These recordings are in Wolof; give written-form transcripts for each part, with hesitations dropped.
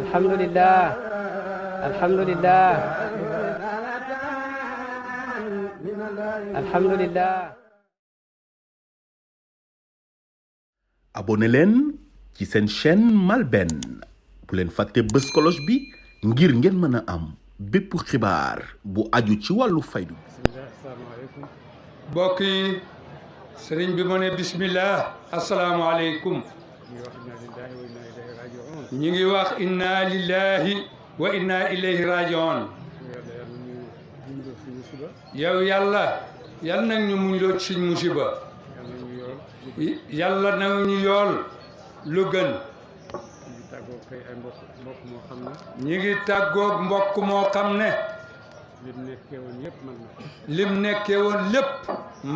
alhamdulillah alhamdulillah alhamdulillah. abonné leen ci seen chaîne MALBN bu leen fàtte bës cloche bi ngir ngeen mën a am bépp xibaar bu aju ci wàllu faydu. asalaamaaleykum mbokk yi sëriñ bi mu ne bismillah asalaamaaleykum. ñi ngi wax inna lillahi wa inna ilayhi rajiun. yow yàlla yal nag ñu muñ loo ci suñ musiba. yàlla nag ñu yool lu gën. ñi ngi tàggoog mbokk moo xam ne lim nekkee woon lépp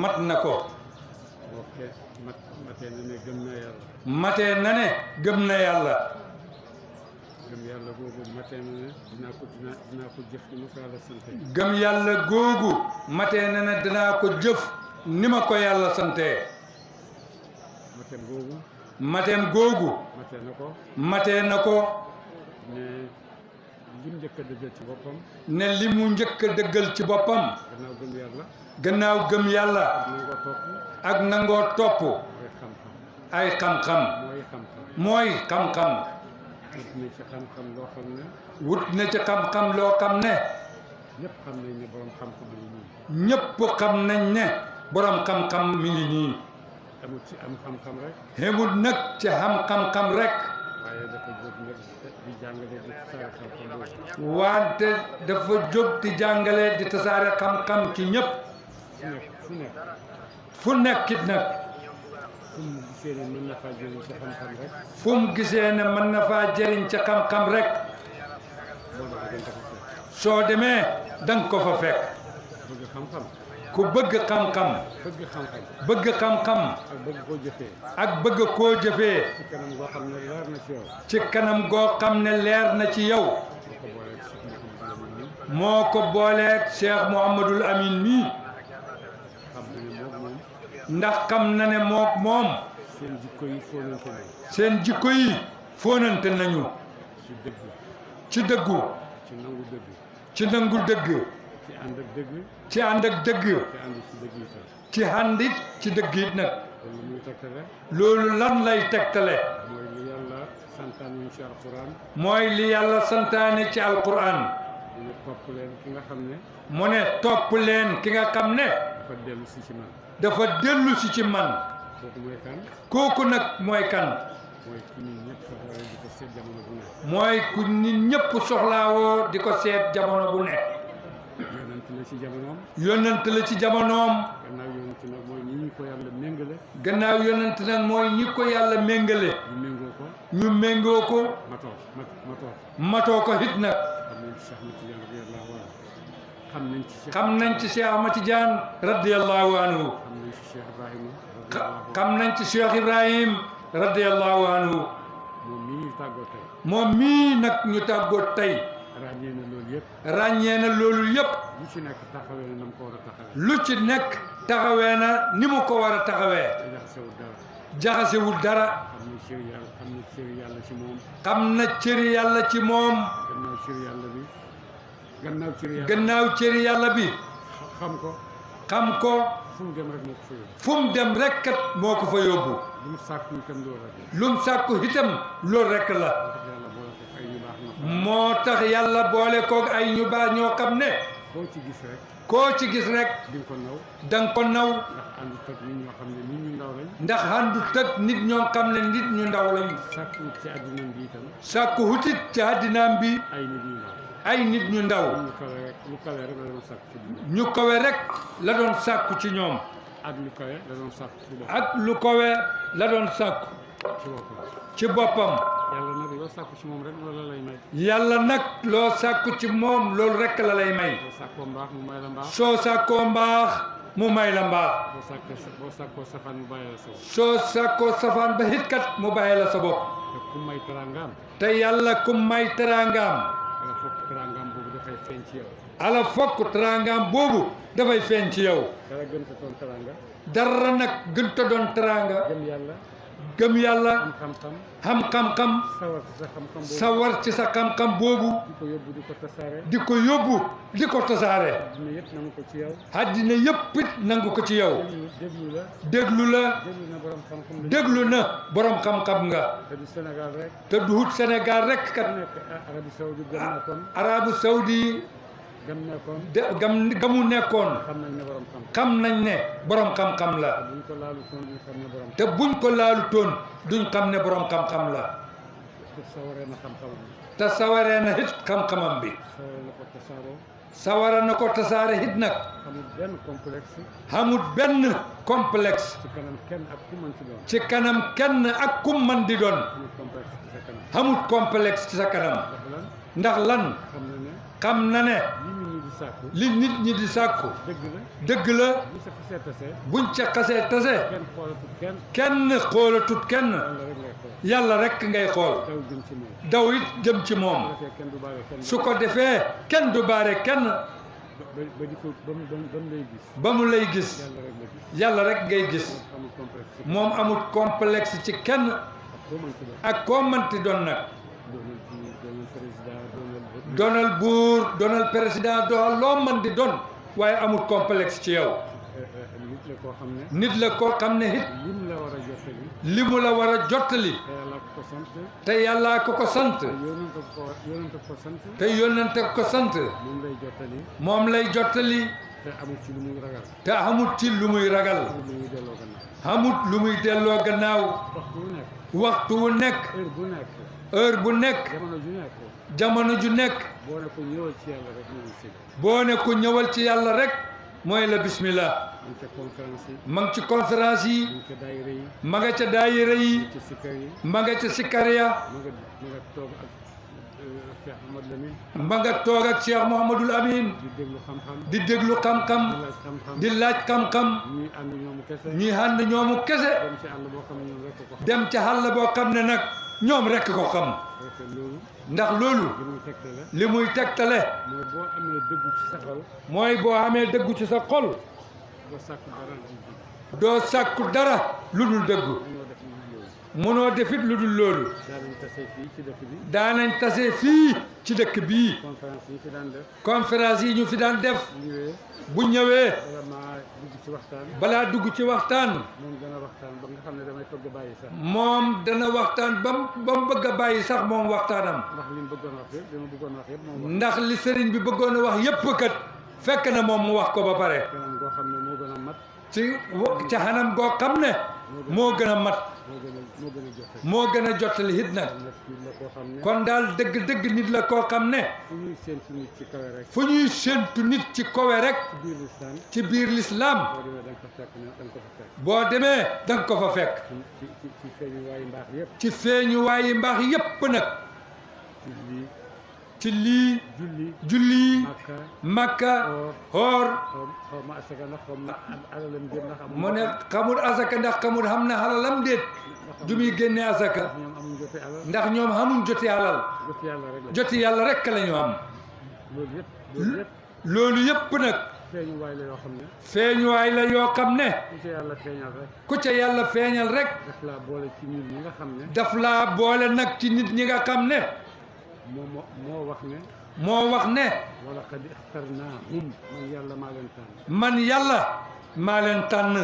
mat na ko. matee na ne gëm na yàlla. gëm yàlla googu matee na ne dinaa ko jëf ni ma ko yàlla sante. gëm yàlla googu matee na ne dinaa ko jëf ni ma ko yàlla sante. mateem googu. mateem googu. matee na ko. matee na ko. ne lim njëkk a dëggal ci boppam. ne li mu njëkk a dëggal ci boppam. gannaaw gëm yàlla. gannaaw gëm yàlla. ak nangoo topp. ak nangoo topp. ay xam-xam. mooy xam-xam. wut na ci xam-xam loo xam ne. wut na ci xam-xam loo xam ne. ñëpp xam nañ ne borom xam-xam mi ngi nii. ñëpp xam nañ ne borom xam-xam mi ngi nii. amul ci am xam-xam rek. xamul nag ci xam xam-xam rek. waaye dafa jóg nag di jàngale di tasaare xam-xam boobu. wante dafa jóg di jàngale di tasaare xam-xam ci ñëpp. fu nekkit nag. fu mu gisee ne mën na faa jëriñ ci xam-xam rek. fu mu gisee ne mën na faa jëriñ ca xam-xam rek. soo demee danga ko fa fekk. bëgg xam-xam. ku bëgg xam-xam. bëgg xam-xam. bëgg xam-xam. ak bëgg koo jëfee. ak bëgg koo jëfee. ci kanam goo xam ne leer na ci yow. ci kanam goo xam ne leer na ci yow. moo ko booleeg Cheikh Mouhamadul Amin mii. ndax xam na ne moom. seen jikko yi fóonante nañu. seen jikko yi fóonante nañu. ci dëggu. ci nangu dëgg. ci nangu dëgg. ci ànd ak dëgg. ci ànd ak dëgg. ci ànd ci dëgg itam. ci àndit ci dëgg it nag. loolu muy tegtale. loolu lan lay tegtale. mooy li yàlla santaane ci alquran. mooy li yàlla santaane ci alquran. mu ne topp leen ki nga xam ne. mu ne topp leen ki nga xam ne. dafa dellu si ci man. dafa dellu si ci man. kooku mooy kan. kooku nag mooy kan. mooy ku nit ñëpp soxlawee di ko seet jamono bu ne. mooy ku nit ñëpp soxlaawoo di ko seet jamono bu ne. yonent la ci jamonoom. yonent la ci jamonoom. gannaaw yonent nag mooy ñi ñu ko yàlla méngale. gannaaw yonent nag mooy ñi ko yàlla méngale. ñu méngoo ko. ñu méngoo ko. matoo ko it nag. xam nañ ci Cheikh Ahmad Tidiane radiyallahu anhu. xam nañ ci Cheikh Ibrahim radiyallahu anhu. moom mii nag ñu tàggoo tey. ràññee na loolu yëpp. ràññee na loolu yëpp. lu ci nekk taxawee na mu ko war a taxawee. lu ci nekk taxawee na ni mu ko war a taxawee. jaxasewul dara. xam na cëri yàlla ci moom. gannaaw cëri yàlla bi. xam ko. fu mu dem rek kat moo ko fa yóbbu. lu mu sàkku itam loolu rek la. moo tax yàlla boole koog ay ñu baax ñoo xam ne. koo ci gis rek. danga ko naw. ndax àndu tëg nit ñoo xam ne nit ñu ndaw lañu. sàkku hutit ci àddinaam bi. ay nit ñu ndaw. ñu kawe rek la doon sàkku ci ñoom. ak lu kawe la doon sàkku ci boppam. ak lu kawe la doon sàkku ci boppam. yàlla nag loo sàkku ci moom rek loolu lay may. yàlla nag loo sàkku ci moom loolu rek la lay may. soo sàkkoo mbaax mu may la mbaax. soo sàkkoo mbaax mu may la mbaax. boo sàkkoo safaan mu bàyyi la sa bopp. soo sàkkoo safaan ba hit kat mu bàyyi la sa bopp. te ku may teraangaam. te yàlla ku may teraangaam. ala fokk teraangaam boobu dafay feeñ ci yow. ala fokk teraangaam boobu dafay feeñ ci yow. dara gën ko doon teraanga. dara nag gën ko doon teraanga. gëm yàlla. gëm yàlla am xam-xam xam xam-xam sawar ci sa xam-xam boobu sawar ci sa xam-xam boobu di ko yóbbu di ko tasaare di ko yóbbu di ko tasaare dina yëpp nangu ko ci yow àddina yëpp it nangu ko ci yow déglu la déglu la déglu na borom xam-xam la déglu na borom xam-xam nga te du Sénégal rek te duhut Sénégal rek ku kat nekk Arabie Saoudi gëm nekkoon arabu saudi gëm nekkoon de gamu nekkoon xam nañ ne borom xam xam nañ ne borom xam-xam la buñ ko laalu toon duñ xam ne borom te buñ ko laalu toon duñ xam ne borom xam-xam la te sawaree na xam-xamam te sawaree na it xam-xamam bi sawaree na ko tasaaroo sawara na ko tasaare it nag amul benn complexe xamut benn complexe ci kanam kenn ak ku mën ci doon ci kanam kenn ak kum man di doon amul complexe ci sa kanam xamut complexe ci sa kanam ndax lan ndax lan xam na ne xam na ne li nit ñi di sàkku li nit ñi di sàkku dëgg la dëgg la bu sa xasee tasee buñ ca xasee tase kenn xoolatul kenn kenn xoolatut kenn yàlla rek ngay xool yàlla rek ngay xool daw jëm ci moom daw it jëm ci moom bu defee kenn du baale kenn su ko defee kenn du baare kenn ba di ko ba mu lay gis ba mu lay gis yàlla rek la gis yàlla rek ngay gis amul complexe ci moom amul complexe ci kenn koo mën ci doon ak koo mënti doon nag doonal président doonal buur doonal président doxal loo mën di doon waaye amul complexe ci yow nit la koo xam ne nit la koo xam ne it lim la war a jottali li mu la war a jottali te yàlla ko sant te yàllaa ko sant yónnante ko sant te yónnante ko sant moom lay jottali moom lay jottali te amul ci lu muy ragal te amut ci lu muy ragal amul lu muy delloo gannaaw amut lu muy delloo gannaaw waxtu wu nekk waxtu wu nekk heure bu nekk heure bu nekk jamono ju nekk jamono ju nekk boo ne ko ñëwal ci yàlla rek mu ngi sëg boo ne ko ñëwal ci yàlla rek mooy la bismillah mu ngi ca conférence yi ma ngi ci conférence yi mu ngi ca daayira yi ma nga ca daayira yi mu ngi ca sikkar yi ma nga ca sikkar ya ma nga toog ak Cheikh Ahmad Lamine ma nga toog ak Cheikh Mouhamadul Amin di déglu xam-xam di déglu xam-xam di laaj xam-xam di laaj xam-xam ñuy ànd ñoomu kese ñi ànd ñoomu kese dem ci àll boo xam ne ñoom rek ko xam dem ca àll boo xam ne nag ñoom rekk ko xam parce que loolu ndax loolu li muy tegtale li muy tegtale mooy boo amee dëggu ci sa xol mooy boo amee dëggu ci sa xol doo sàkk dara doo sàkku dara lu dul dëggu mënoo def lu loolu mënoo defit lu dul loolu daanañ tase fii ci dëkk bi daanañ tase fii ci dëkk bii conférence yi fi daan def conférence yi ñu fi daan def ñëwee bu ñëwee wala maa dugg ci waxtaan balaa dugg ci waxtaan moom dana waxtaan ba nga xam ne damay togg bàyyi sax moom dana waxtaan ba mu bëgg a bàyyi sax moom waxtaanam ndax li mu bëggoon wax yëpp li ma bëggoon wax yëpp moom wax ndax li sëriñ bi bëggoon a wax yépp kat fekk na moom mu wax ko ba pare kanam goo xam ne moo gën a mat ci ca xanam goo xam ne moo gën a mat moo gën a joxe moo gën a jottali it nag nag nit la koo xam ne kon daal dëgg-dëgg nit la koo xam ne fu ñuy séentu nit ci kawe rek fu ñuy séentu nit ci kowe rek ci biir lislaam ci biir lislaam boo demee da nga ko fekk ne da nga ko fa fekk boo demee da nga ko fa fekk ci feeñu waayu mbaax yëpp ci feeñu waayi mbaax yépp nag ci lii ci lii julli julli makka makka xoor xaw ma asaka ndax xaw ma alalam jëm ndax amul mu ne xamul asaka ndax xamul xam na xalalam déet du muy génne asaka ñoom amuñ jote alal ndax ñoom xamuñ joti alal jot yàlla rek la joti yàlla rek la ñu am loolu yëpp loolu yépp nag feeñu waay la yoo xam ne feeñuwaay la yoo xam ne ku ci yàlla feeñal rek ku ca yàlla feeñal rek daf laa boole ci nit ñi nga xam ne daf laa boole nag ci nit ñi nga xam ne moo wax ne moo wax ne wala qad ixtarnaahum man yàlla maa leen tànn man yàlla maa leen tànn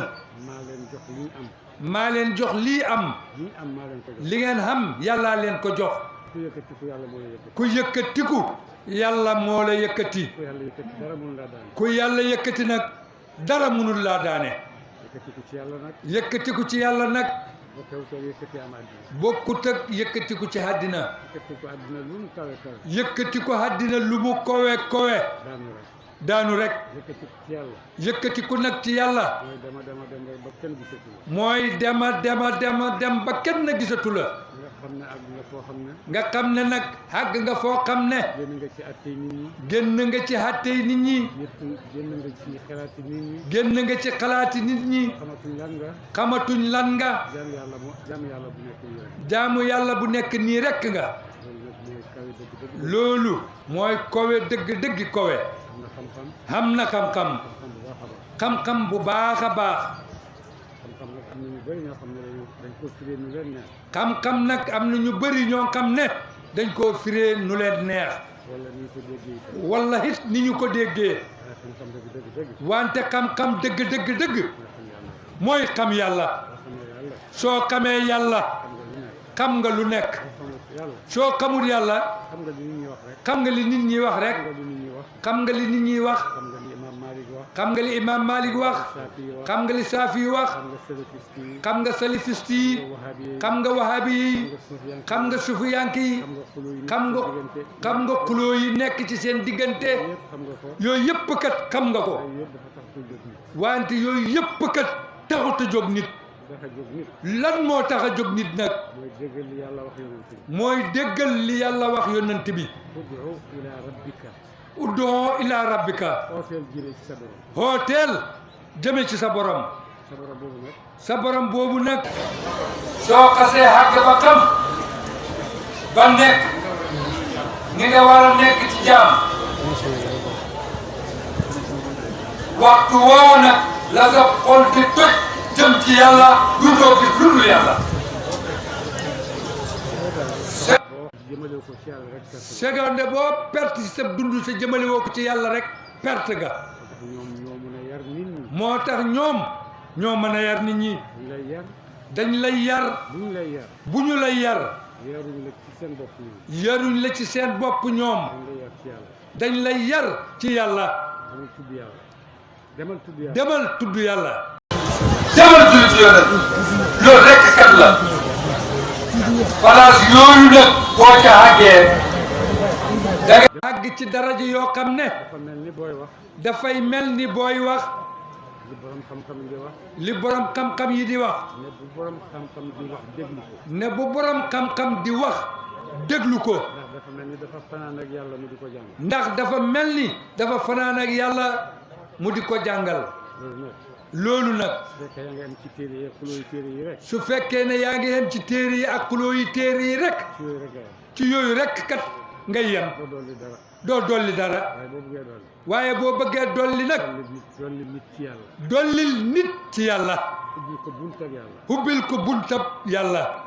maa leen jox li ñu am maa leen jox lii am li ñu am maa leen ko jox li ngeen xam yàllaa leen ko jox ku yëkkatiku yàlla moo la yëkkati ku yëkkatiku yàlla moo la yëkkati ku yàlla yëkkati dara mun laa daan ku yàlla yëkkati nag dara mënul laa daane yëkkatiku ci yàlla nag yëkkatiku ci yàlla nag ba kaw kaw yëkkati am àddina bokkut ak yëkkatiku ci àddina yëkkatiku àddina lu mu kawe kawe yëkkatiku àddina lu mu kowe kowe daanu rek daanu rek yëkkatiku ci yàlla yëkkatiku nag ci yàlla mooy dema dem rek ba kenn gisatu la mooy dema dem ba kenn gisatu la nga xam ne àgg nga foo xam ne nga xam ne nag àgg nga foo xam ne génn nga ci attey nit ñi génn nga ci àttey nit ñi génn nga ci xalaati nit ñi génn nga ci xalaati nit ñi xamatuñ lan nga xamatuñ lan nga jaamu yàlla bu nekk nii rek jaamu yàlla bu nekk nii rekk nga loolu nag mooy kawe dëgg dëgg loolu mooy kowe dëgg-dëggi kowe am na xam-xam xam na xam-xam xam-xam bu baax a baax xam-xam bu baax a baax xam-xam nag am na ñu bëri ñoo xam ne dañ ko firee nu leen neex. xam-xam nag am na ñu bëri ñoo xam ne dañ koo firee nu leen neex wala ni ñu ko déggee itam. wala it ni ñu ko déggee waaye xam-xam dëgg. wante xam-xam dëgg mooy xam yàlla boo xamee yàlla. soo xamee yàlla xam nga lu nekk soo xamul yàlla xam nga li nit ñi wax rek. xam nga li nit ñi wax rek xam nga li nit ñi wax xam nga li Imam Malik wax. xam nga li Imam Malik wax xam nga li Saafi yi wax xam nga salafiste yi. xam nga wahabi yi xam nga sufiyank yi xam nga xuloo yi nekk ci seen diggante yooyu yëpp kat xam nga ko wante yooyu yëpp kat taxut a jóg nit lan moo tax a jóg nit nag mooy déggal li yàlla wax yonent bi ud'u ila rabbika hooteel jëme ci sa borom sa borom boobu nag soo xasee xàgg ba xam ba nekk ni nga war a nekk ci jaam waxtu woowu nag la sa xol di toj jëm ci yàlla du doo gis lu dul yàlla seconde boo perte ci sa dund sa jëmale woo ko ci yàlla rek perte ga moo tax ñoom ñoo mën a yar nit ñi dañ lay yar bu ñu lay yar yaruñ la ci seen bopp ñoom dañ lay yar ci yàlla demal tudd yàlla demal tudd ci yonent loolu rekk kat la place yooyu nag boo ca àggee da nga àgg ci daraja yoo xam ne dafay mel ni booy wax li borom xam-xam yi di wax ne bu borom xam-xam di wax déglu ko ndax dafa mel ni dafa fanaan ak yàlla mu di ko jàngal loolu nag su fekkee ne yaa ngi yem ci téere yi ak xuloo yi téere yi rek ci yooyu rek kat ngay yem doo dolli dara waaye boo bëggee dolli nag dollil nit ci yàlla hubbil ko buntab yàlla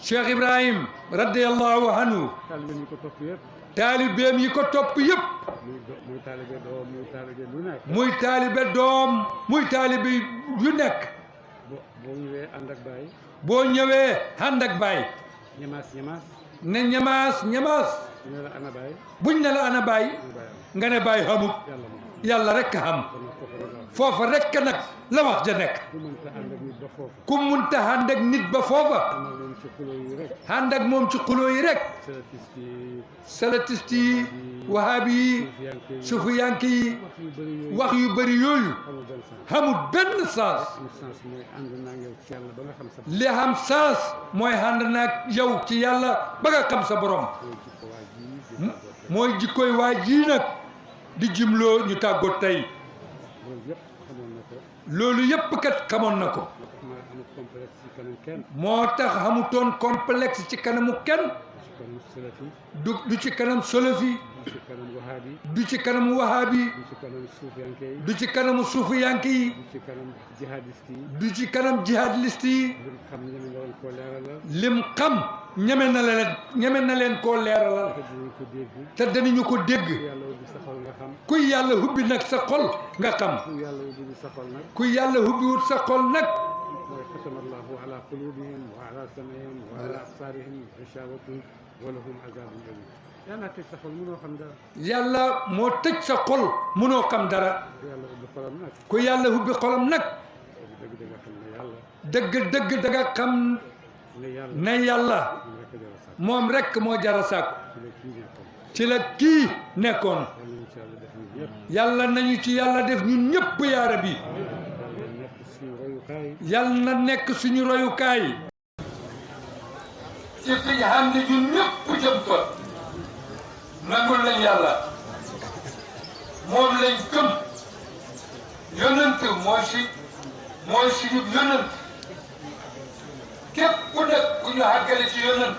Cheikh Ibrahim radiyallahu anhu taalibeem yi ko topp yëpp muy taalibe doom muy taalibe yu nekk boo ñëwee ànd ak baay ne ñamaas buñ ne la ana baay nga ne baay xamut yàlla rek a xam foofa rek nag la wax ja nekk ku munta ànd ak nit ba foofa ànd ak moom ci xuloo yi rek salatiste yi wahabi yi sufiyank yi wax yu bëri yooyu xamul benn sens li xam sens mooy ànd naag yow ci yàlla ba nga xam sa borom mooy jikkoy waa ji nag di jimloo ñu tàggoo tey loolu yépp kat xamoon na ko moo tax xamutoon complexe ci kanamu kenn du ci kanam solofi du ci kanam wahabi du ci kanamu suufiyanke yi du ci kanam jihadiste yi lim xam ñeme na leen koo leeralal te danañu ko dégg kuy yàlla hubbi nag sa xol nga xam kuy yàlla hubbiwut sa xol nag xatamallahu ala qulubihim wa ala sam'ihim wa ala absarihim ghishawatun wa lahum azabun alim yàlla tëj sa xol mënoo xam dara yàlla moo tëj sa xol mënoo xam dara ku yàlla hubbi xolam nag dëgg da nga xam ne yàlla moom rek moo jara sàkku ci la kii nekkoon yàlla nañu ci yàlla def ñun ñëpp yaa rabbi yàlla na nekk suñu royukaay ci fi ñu xam ne ñun ñëpp jëm fa nangul lañ yàlla moom lañ gëm yonent mooy suñu yonent képp ku nekk ku ñu àggale ci yonent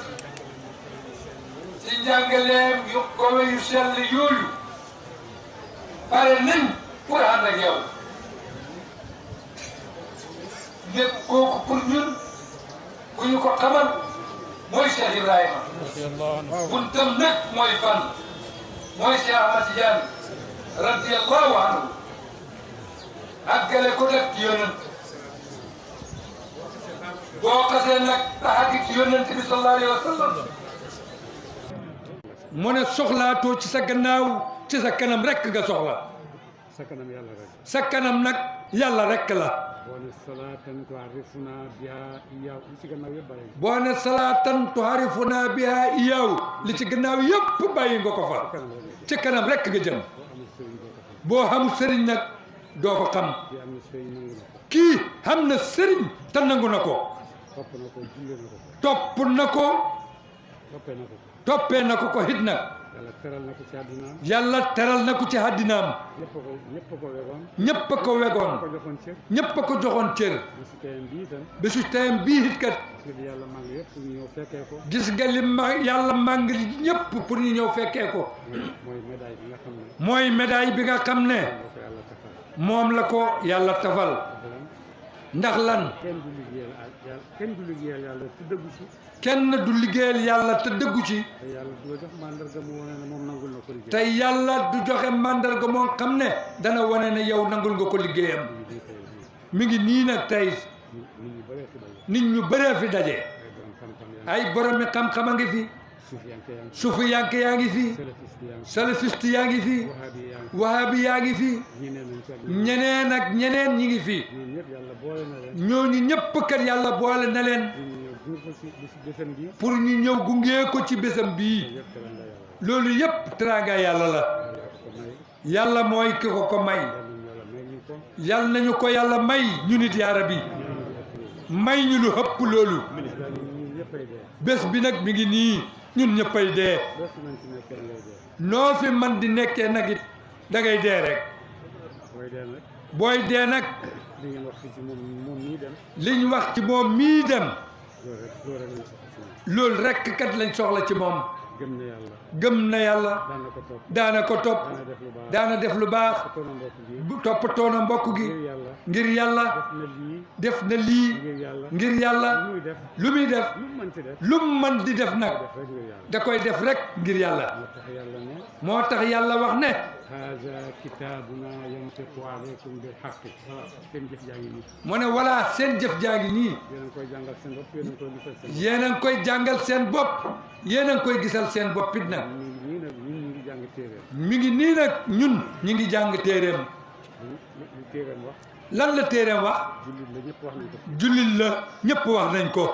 ci njàngaleem yu kowe yu sell yooyu pare nañ pour ànd ak yow lépp kooku pour ñun bu ñu ko xamal mooy Cheikh Ibrahima buntam nag mooy fan mooy Cheikh Ahmad Tidiane radiyallahu anhu àggale ko def ci yonent boo xasee nag taxagi ci yonent bi sallallahu alayhi wa sallam mu ne soxlaatoo ci sa gannaaw ci sa kanam rek nga soxla sa kanam yàlla rek sa kanam nag yàlla rek la boo ne salaatan tuarifuna biha iyaaw li ci gannaaw yëpp bàyyi boo ne salaatan tuharifuna biha iyaaw li ci gannaaw yëpp bàyyi nga ko fa ci kanam rek nga jëm boo xamul sëriñ nag doo ko xam kii xam na sëriñ te nangu na ko topp na ko toppee na ko ko hit nag yàlla teral na ko ci àddinaam yàlla teral na ko ci àddinaam ñëpp ko wegoon ñëpp a ko wegoon ko joxoon cër ñëpp a ko joxoon cër bisu teyam bii itam bésu teyam bii hit kat parce que yàlla màng yëpp ñu ñëw fekkee ko gis nga li ma yàlla màng ñëpp pour ñu ñëw fekkee ko mooy médaille bi nga xam ne mooy médaille bi nga xam ne moo ko yàlla tafal moom la ko yàlla tafal ndax lan kenn du liggéeyal yàlla kenn du liggéeyal yàlla te dëggu ci kenn du liggéeyal yàlla te dëggu ci te yàlla du jox mandarga mu wane ne moom nangul na ko liggéey te yàlla du joxe mandarga moo xam ne dana wane ne yow nangul nga ko liggéeyam mi ngi nii nag tey nit ñu bëree fi daje ay boromi xam-xam a ngi fi sufiyanke yaa ngi fi salafiste yaa ngi fi wahabi yaa ngi fi ñeneen ak ñeneen ñi ngi fi ñooñu ñëpp kat yàlla boole na leen pour ñu ñëw gungee ko ci bésam bii loolu yëpp teraanga yàlla la yàlla mooy ki ko may yàlla nañu ko yàlla may ñu nit yaa rabbi may ñu lu ëpp loolu bés bi nag mi ngi nii ñun ñëppay dee noo fi man di nekkee nag it da ngay dee rek booy dee nag liñ wax ci moom mii dem loolu rekk kat lañ soxla ci moom gëm na yàlla daana ko topp daana def lu baax toppatoo na mbokk gi ngir yàlla def na lii ngir yàlla lu muy def lu mu mën di def nag da koy def rek ngir yàlla moo tax yàlla wax ne haaza kitaabuna yantiqu alaykum bil haqqi seen jëf jaa ngi nii mu ne voilà seen jëf jaa ngi nii yéen a ngi koy jàngal seen bopp yéen a ngi koy gisal seen bopp yéen a ngi koy jàngal seen bopp it nag mi ngi nii nag ñun ñu ngi jàng téeréem mi ngi nii nag ñun ñu ngi jàng téeréem téeréem wax lan la téeréem wax jullit la ñëpp wax nañ ko jullit la ñëpp wax nañ ko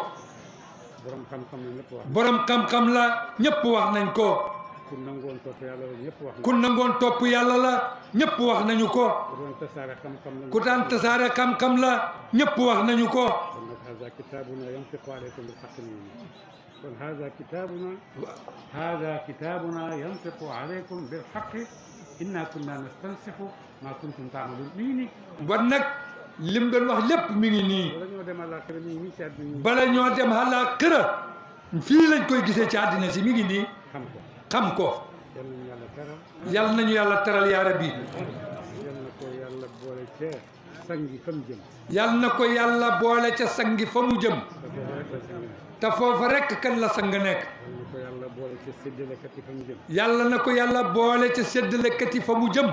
borom xam-xam la ñëpp wax borom xam-xam la ñëpp wax nañ ko ku nangoon topp yàlla la ñëpp wax ku nangoon topp yàlla la ñëpp wax nañu ko ku doon tasaare xam-xam la ku daan tasaare xam-xam la ñëpp wax nañu ko kon nag haaza kitaabuna yantiqu alaykum bil haqqi kon haaza kitaabuna yantiqu alaykum bil haqqi inna kunna nastansikhu ma kuntum ta'malun mi ngi nii bon nag lim doon wax lépp mi ngi nii bala ñoo dem àllaaxira mi ngi nii ci àddina bala ñoo dem àllaaxira fii lañ koy gisee ci àddina si mi ngi nii xam ko xam ko yal nañu yàlla teral yaa rabbi yal na ko yàlla boole ca sangi fa mu jëm yal na ko yàlla boole ca sangi fa mu jëm te foofa rekk kan la sang nekk yal na ko yàlla boole ca séddalekat yi fa mu jëm yàlla na ko yàlla boole ca séddalekat yi fa mu jëm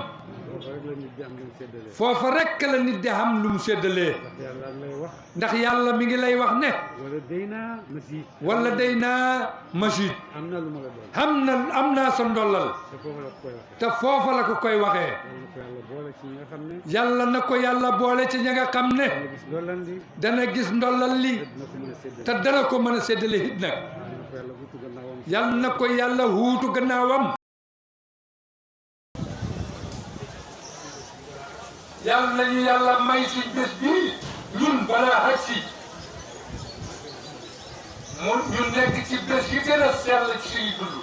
foofa rek la nit di am lu mu séddalee foofa rekk la nit di xam lu mu séddalee ndax yàlla lay wax ndax yàlla mi ngi lay wax ne wala day naa masiid wala day naa masiid am na lu ma la doon am naa sa ndollal te foofa la ko koy wax te foofa la ko koy waxee yal na ko yàlla boole ci ñi nga xam ne yàlla na ko yàlla boole ci ña nga xam ne dana gis loolu li dana gis ndollal li te dana ko mën a séddale it nag yal na ko yàlla huutu gannaawam yal nañu yàlla may ci bés bii ñun balaa agsi ñu nekk ci bés yi gën a sell ci suñu dund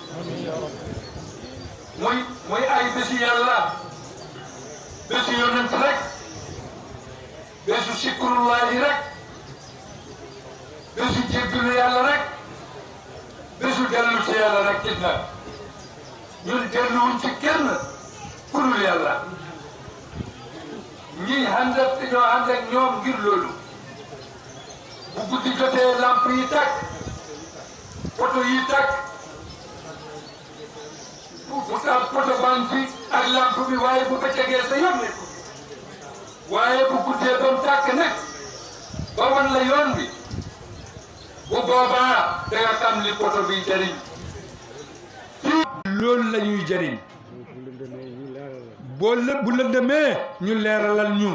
muy ay bési yàlla bésu yonent rek bésu sikkurullahi rek bésu jéggalu yàlla rek bésu dellu ci yàlla rek ci nag ñun delluwuñ ci kenn ku dul yàlla ñi ànd ak ñoo ànd ak ñoom ngir loolu bu guddi jotee lamp yi tàkk poto yi tàkk bu taal poto baan fi ak lamp bi waaye bu bëccëgee sa yoon nekku waaye bu guddee ba mu tàkk nag ba wan la yoon bi bu boobaa da nga xam li poto bi jëriñ loolu la ñuy jëriñ bu lëndëmee ñu leeralal ñu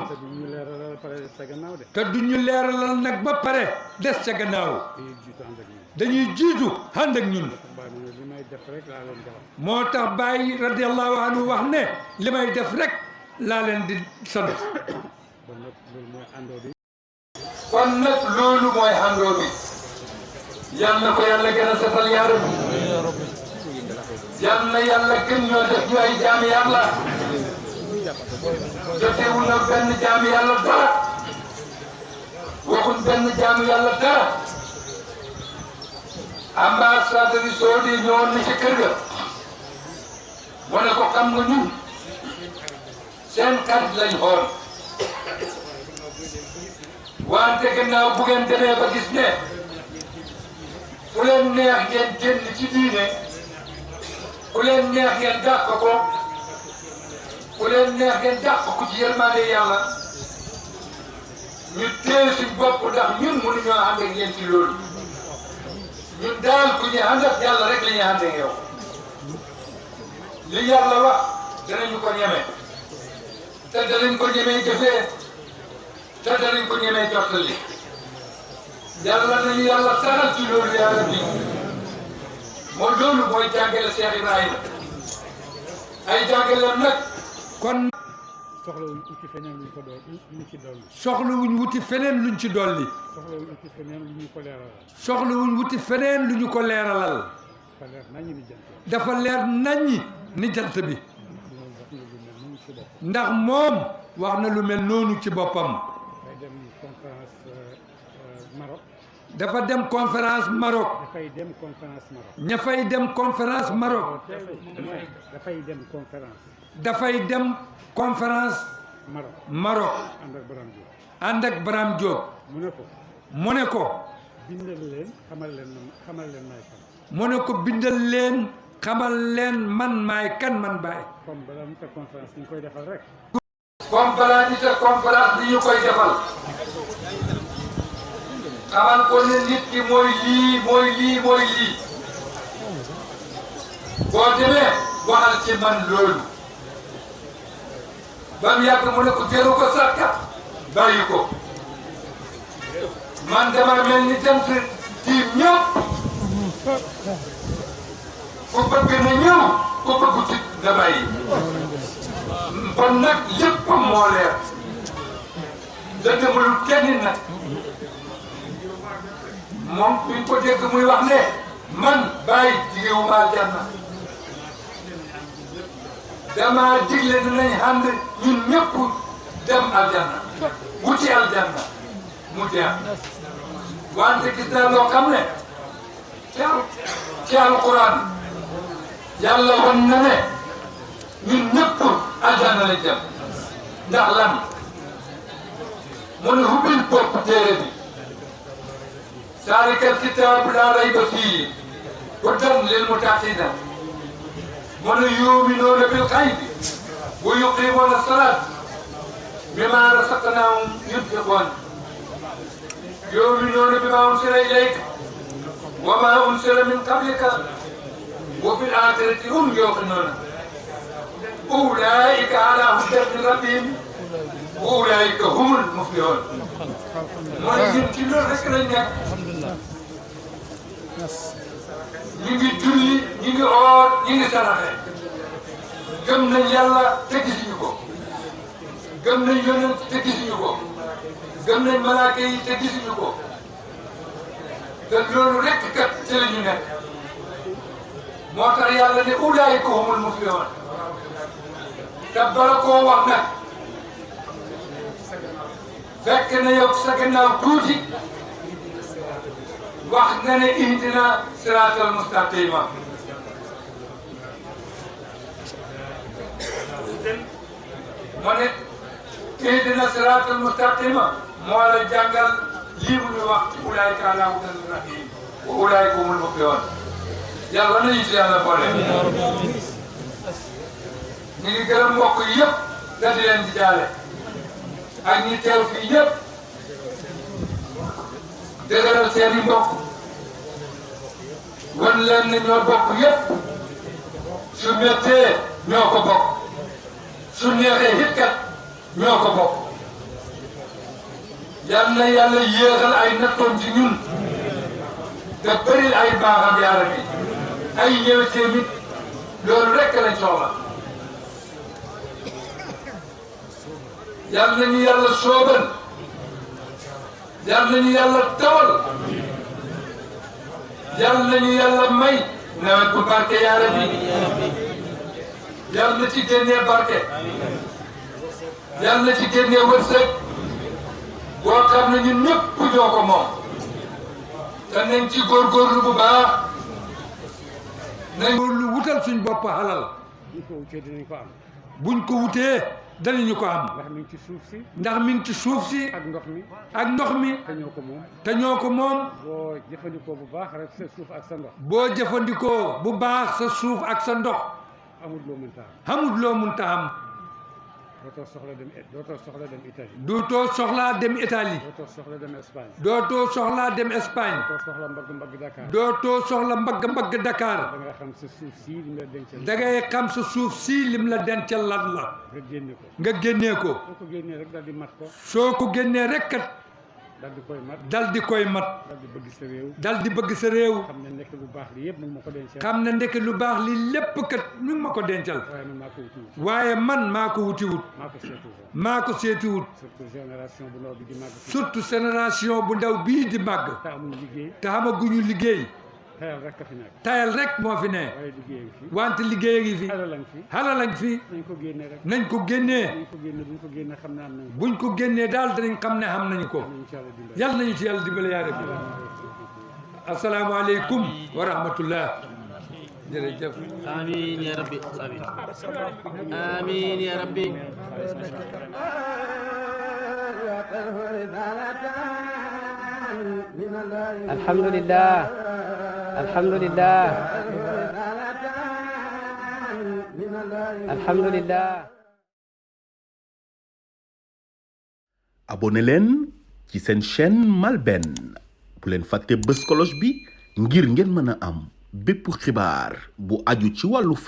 te du ñu leeralal nag ba pare des ca gannaaw dañuy jiitu ànd ak ñun moo tax Baay radiyallahu anhu wax ne li may def rek laa leen di sant kon nag loolu mooy àndoo bi yal na ko yàlla gën a setal yaa rabbi yal na yàlla gën ñoo def ñu ay jaami yàlla jotewul na benn jaami yàlla dara waxuñ benn jaami yàlla dara ambassadeur yi Saudi ñëwoon na ci kër ga mu ne ko xam nga ñun seen xarit lañ xool wante gannaaw bu ngeen demee ba gis ne fu leen neex ngeen génn ci diine fu leen neex ngeen dàq ko fu leen neex ngeen dàq ko ci yërmande yàlla ñu téye suñ bopp ndax ñun mënuñoo ànd ak yéen ci loolu ñun daal ku ñu ànd ak yàlla rek la ñuy ànd ak yow li yàlla wax danañu ko ñeme te danañ ko ñemee jëfee te danañ ko ñemee jottali yàlla nañu yàlla saxal ci loolu yàlla bi moo loolu mooy jàngale Cheikh Ibrahima ay jàngaleem nag kon soxlawuñ wuti feneen luñ ko doon luñ ci dolli. soxlawuñ wuti feneen luñ ci dolli. soxlawuñ wuti feneen lu ñu ko leeralal. soxlawuñ wuti feneen lu ñu ko leeralal. dafa leer naññi ni jant. dafa leer naññi ni jant bi. ndax moom wax na lu mel noonu ci boppam. dafa dem conférence Maroc. dafay dem conférence Maroc. ña fay dem conférence Maroc. dafay dem conférence. dafay dem conférence Maroc. ànd ak Braham Diop. mu ne ko. bindal leen xamal leen maay kan. mu ne ko bindal leen xamal leen man maay kan man baay. comme balaa ñu teg conférence ni ñu koy defal rek. comme balaa ñu teg conférence ni ñu koy defal. xamal ko ne nit ki mooy lii mooy lii mooy lii. boo demee waxal ci man loolu. ba mu yàgg mu ne ko jëru ko sàkkat bàyyi ko. man dama mel ni jant tiim ñëpp. ku bëgg na ñëw ku bëggu ci nga bàyyi. kon nag lépp moo leer. da demul kenn nag. moom bi ko dégg muy wax ne man bàyyi jigéewuma aljanna. dama digle dinañ ànd ñun ñëpp dem aljanna wuti aljanna mu jeex. wante gis naa loo xam ne ci alquran yàlla won na ne ñun ñëpp aljanna lañ dem. ndax lan mu ne hubbil bopp téere bi. ذلك الكتاب لا ريب فيه هدى للمتقين من يؤمنون بالغيب ويقيمون الصلاة بما رزقناهم ينفقون يؤمنون بما أنزل إليك وما أنزل من قبلك وفي الآخرة هم يوقنون أولئك على هدى من ربهم وأولئك هم المفلحون. mooy ñun ci loolu rek lañ nekk. ñu ngi julli ñu ngi oor ñu ngi saraxe. gëm nañ yàlla te gisuñu ko. gëm nañ yonent te gisuñu ko. gëm nañ malaaka yi te gisuñu ko. te loolu rek kat ci la ñu nekk. moo tax yàlla ne ulaa'ika humul muflihuun. te bala koo wax nag. fekk na yow sa gannaaw tuuti wax nga ne ihdina siraatal mustaqima. ma ne ihdina siraatal mustaqima moo la jàngal lii mu ñu wax ci ulaayka alaa hudan min rabbihim wa ulaayka humul muflihuun yàlla nañu ci yàlla boole. ñu ngi gërëm mbokk yi yëpp da di leen di jaale ak ñi teew fii yëpp dëgëral seen i mbokk wan leen ne ñoo bokk yëpp su méttee ñoo ko bokk su neexee it kat ñoo ko bokk yal na yàlla yéexal ay nattoon ci ñun te bëril ay baaxam yàlla bi ay ñëwetee nit loolu rekk lañ soxla yal nañu yàlla soobal yal nañu yàlla tawal yal nañu yàlla may nawet bu barke yàlla bi yal na ci génnee barke yal na ci génnee wërsëg boo xam ne ñun ñëpp ñoo ko moom te nañ ci góorgóorlu bu baax nañ lu wutal suñ bopp halal buñ ko wutee dinañ ko am. buñ ko wutee danañu ko am ndax mi ngi ci suuf si. ndax mi ngi ci suuf si ak ndox mi. ak ndox mi te ñoo ko moom. te ñoo ko moom boo jëfandikoo bu baax rek sa suuf ak sa ndox. boo jëfandikoo bu baax sa suuf ak sa ndox amul loo mënta am. xamut loo munta am dootoo soxla dem Italie. dootoo soxlaa dem Italie dootoo soxla dem Espagne. dootoo soxlaa dem Espagne dootoo soxla mbagg Dakar. dootoo soxla mbagg Dakar da nga xam sa suuf sii lim la dencal. da ngay xam sa suuf si lim la dencal lan la nga génne ko. nga génnee ko soo ko génnee rek daal di mat ko. soo ko génnee rek kat daal di koy mat. dal di koy mat daal di bëgg sa réew. dal di bëgg sa réew xam ne nekk lu baax li yëpp mu ma ko dencal. xam ne ndeke lu baax li lépp kat ñu ngi ma ko dencal waaye man maa ko wuti wut. waaye man maa ko wutiwut maa ko seetu wut. maa ko seetiwut surtout génération bu ndaw bi di màgg. surtout génération bu ndaw bii di màgg te amul liggéey. te xamaguñu liggéey xayal rek a fi nekk. tayal rek moo fi ne waaye liggéey fi. wante liggéey a ngi fi xalal lañ fi. xalalañ fi nañ ko génne rek. nañ ko génnee buñ ko génne xam ne am nañ ko. buñ ko génnee daal danañ xam ne xam nañu ko nañ ci yàlla dimbali. yàlla nañu ci yàlla dimbale yaa rabbi asalaamaaleykum wa rahmatullah jërëjëf آمين يا ربي آمين آمين يا ربي الحمد لله الحمد لله الحمد لله abonné leen ci seen chaîne MALBN bu leen fàtte bës cloche bi ngir ngeen mën a am bépp xibaar bu aju ci wàllu